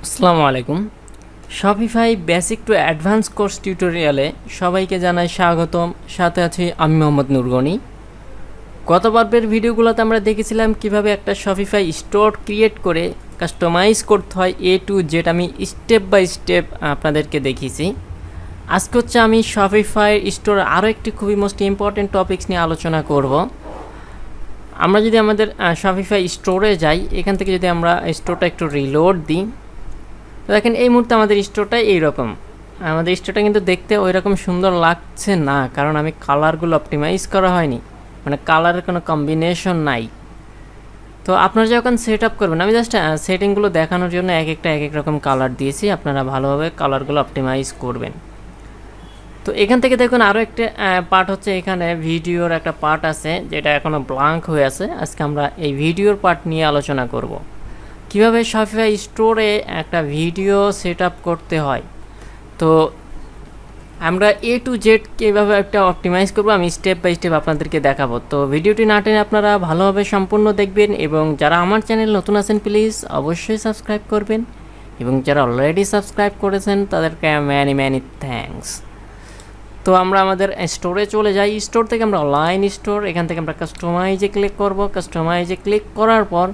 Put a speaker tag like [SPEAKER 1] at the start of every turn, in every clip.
[SPEAKER 1] আসসালামু আলাইকুম। Shopify basic to advance course টিউটোরিয়ালে সবাইকে জানাই স্বাগতম। সাথে আছি আমি মোহাম্মদ নুরগনি। গত পর্বের ভিডিওগুলোতে আমরা দেখেছিলাম কিভাবে একটা শপিফাই স্টোর ক্রিয়েট করে কাস্টমাইজ করতে হয় এ টু জেড। আমি স্টেপ বাই স্টেপ আপনাদেরকে দেখিয়েছি। আজকে হচ্ছে আমি শপিফাই স্টোর আরও একটি খুবই মোস্ট ইম্পর্টেন্ট টপিকস নিয়ে আলোচনা করব। আমরা যদি আমাদের শপিফাই স্টোরে যাই, এখান থেকে যদি আমরা স্টোরটা একটু রিলোড দিই, দেখেন এই মুহূর্তে আমাদের স্টোরটা এইরকম। আমাদের স্টোরটা কিন্তু দেখতে ওই রকম সুন্দর লাগছে না, কারণ আমি কালারগুলো অপটিমাইজ করা হয়নি, মানে কালারের কোনো কম্বিনেশন নাই। তো আপনারা যখন সেট আপ করবেন, আমি জাস্ট সেটিংগুলো দেখানোর জন্য এক এক রকম কালার দিয়েছি, আপনারা ভালোভাবে কালারগুলো অপটিমাইজ করবেন। তো এখান থেকে দেখুন আরও একটা পার্ট হচ্ছে, এখানে ভিডিওর একটা পার্ট আছে যেটা এখনও ব্ল্যাঙ্ক হয়ে আছে। আজকে আমরা এই ভিডিওর পার্ট নিয়ে আলোচনা করব, কীভাবে শপিফাই স্টোরে একটা ভিডিও সেট আপ করতে হয়। তো আমরা এ টু জেড কীভাবে একটা অপটিমাইজ করবো আমি স্টেপ বাই স্টেপ আপনাদেরকে দেখাবো। তো ভিডিওটি না টেনে আপনারা ভালোভাবে সম্পূর্ণ দেখবেন, এবং যারা আমার চ্যানেল নতুন আছেন প্লিজ অবশ্যই সাবস্ক্রাইব করবেন, এবং যারা অলরেডি সাবস্ক্রাইব করেছেন তাদেরকে ম্যানি থ্যাঙ্কস। তো আমরা আমাদের স্টোরে চলে যাই। স্টোর থেকে আমরা অনলাইন স্টোর, এখান থেকে আমরা কাস্টমাইজে ক্লিক করব। কাস্টমাইজে ক্লিক করার পর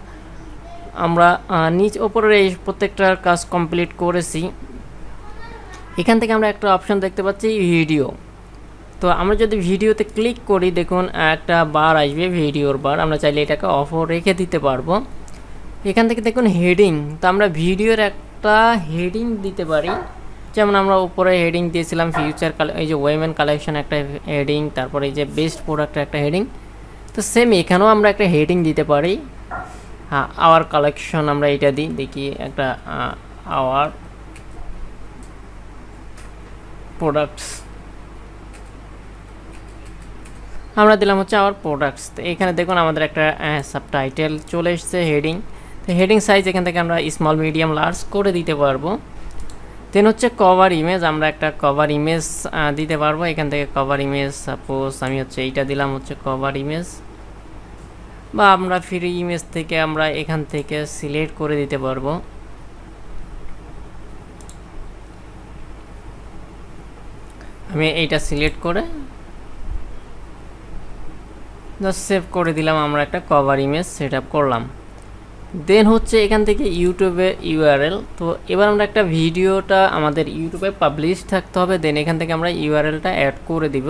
[SPEAKER 1] আমরা নিচ ওপরের এই প্রত্যেকটার কাজ কমপ্লিট করেছি। এখান থেকে আমরা একটা অপশন দেখতে পাচ্ছি ভিডিও। তো আমরা যদি ভিডিওতে ক্লিক করি, দেখুন একটা বার আসবে, ভিডিওর বার। আমরা চাইলে এটাকে অফও রেখে দিতে পারবো। এখান থেকে দেখুন হেডিং। তো আমরা ভিডিওর একটা হেডিং দিতে পারি, যেমন আমরা উপরে হেডিং দিয়েছিলাম ফিউচার এই যে ওয়েমেন কালেকশন একটা হেডিং, তারপরে এই যে বেস্ট প্রোডাক্টের একটা হেডিং। তো সেম এখানেও আমরা একটা হেডিং দিতে পারি। হ্যাঁ, আওয়ার কালেকশন আমরা এটা দিই, দেখি একটা আওয়ার প্রোডাক্টস আমরা দিলাম হচ্ছে আওয়ার প্রোডাক্টস। তো এখানে দেখুন আমাদের একটা সাবটাইটেল চলে এসছে, হেডিং। তো হেডিং সাইজ এখান থেকে আমরা স্মল মিডিয়াম লার্জ করে দিতে পারবো। দেন হচ্ছে কভার ইমেজ, আমরা একটা কভার ইমেজ দিতে পারবো। এখান থেকে কভার ইমেজ সাপোজ আমি হচ্ছে এইটা দিলাম হচ্ছে কভার ইমেজ, বা আমরা ফ্রি ইমেজ থেকে আমরা এখান থেকে সিলেক্ট করে দিতে পারবো। আমি এইটা সিলেক্ট করে জাস্ট সেভ করে দিলাম, আমরা একটা কভার ইমেজ সেট আপ করলাম। দেন হচ্ছে এখান থেকে ইউটিউবে ইউআরএল। তো এবার আমরা একটা ভিডিওটা আমাদের ইউটিউবে পাবলিশ থাকতে হবে, দেন এখান থেকে আমরা ইউআরএলটা অ্যাড করে দিব।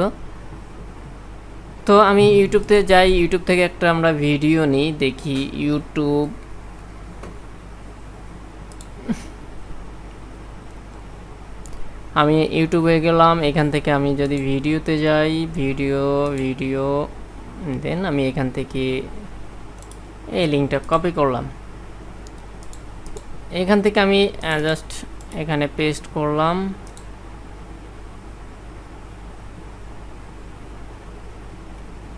[SPEAKER 1] তো আমি ইউটিউবতে যাই, ইউটিউব থেকে একটা আমরা ভিডিও নিই, দেখি ইউটিউব। আমি ইউটিউবে গেলাম, এখান থেকে আমি যদি ভিডিওতে যাই, ভিডিও দেন আমি এখান থেকে এই লিঙ্কটা কপি করলাম। এখান থেকে আমি জাস্ট এখানে পেস্ট করলাম।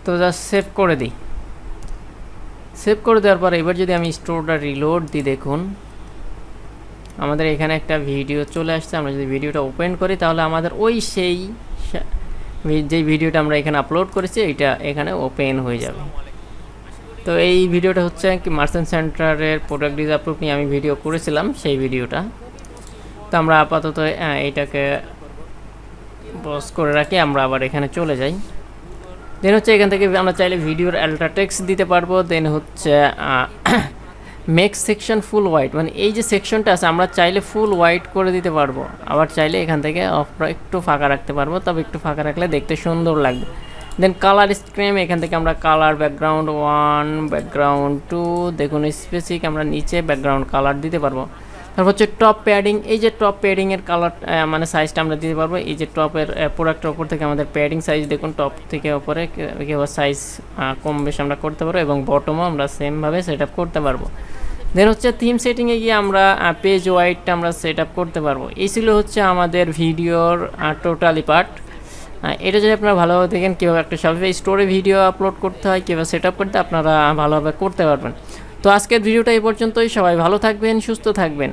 [SPEAKER 1] তো জাস্ট সেভ করে দিই। সেভ করে দেওয়ার পর এবার যদি আমি স্টোরটা রিলোড দিই, দেখুন আমাদের এখানে একটা ভিডিও চলে আসছে। আমরা যদি ভিডিওটা ওপেন করি তাহলে আমাদের ওই সেই যেই ভিডিওটা আমরা এখানে আপলোড করেছি এইটা এখানে ওপেন হয়ে যাবে। তো এই ভিডিওটা হচ্ছে কি মার্চেন্ট সেন্টারের প্রোডাক্ট ডিসঅ্যাপ্রুভ নিয়ে আমি ভিডিও করেছিলাম, সেই ভিডিওটা। তো আমরা আপাতত এইটাকে পজ করে রাখি, আমরা আবার এখানে চলে যাই। দেন হচ্ছে এখান থেকে আমরা চাইলে ভিডিওর অ্যাল্ট্রা টেক্সট দিতে পারবো। দেন হচ্ছে মেক সেকশন ফুল হোয়াইট, মানে এই যে সেকশনটা আছে আমরা চাইলে ফুল হোয়াইট করে দিতে পারবো, আবার চাইলে এখান থেকে একটু ফাঁকা রাখতে পারবো, তবে একটু ফাঁকা রাখলে দেখতে সুন্দর লাগবে। দেন কালার স্ক্রিম, এখান থেকে আমরা কালার ব্যাকগ্রাউন্ড 1, ব্যাকগ্রাউন্ড 2, দেখুন স্পেসিফিক আমরা নিচে ব্যাকগ্রাউন্ড কালার দিতে পারবো। তারপর হচ্ছে টপ প্যাডিং, এই যে টপ প্যাডিংয়ের কালার মানে সাইজটা আমরা দিতে পারবো। এই যে টপের প্রোডাক্টের ওপর থেকে আমাদের প্যাডিং সাইজ দেখুন, টপ থেকে ওপরে সাইজ কম বেশি আমরা করতে পারবো, এবং বটমও আমরা সেমভাবে সেট আপ করতে পারবো। দেন হচ্ছে থিম সেটিংয়ে গিয়ে আমরা পেজ ওয়াইডটা আমরা সেট আপ করতে পারবো। এই ছিল হচ্ছে আমাদের ভিডিওর টোটালি পার্ট। এটা যদি আপনারা ভালোভাবে দেখেন কীভাবে একটা শপিফাই স্টোরে ভিডিও আপলোড করতে হয়, কীভাবে সেট আপ করতে আপনারা ভালোভাবে করতে পারবেন। তো আজকের ভিডিওটা এই পর্যন্তই। সবাই ভালো থাকবেন, সুস্থ থাকবেন।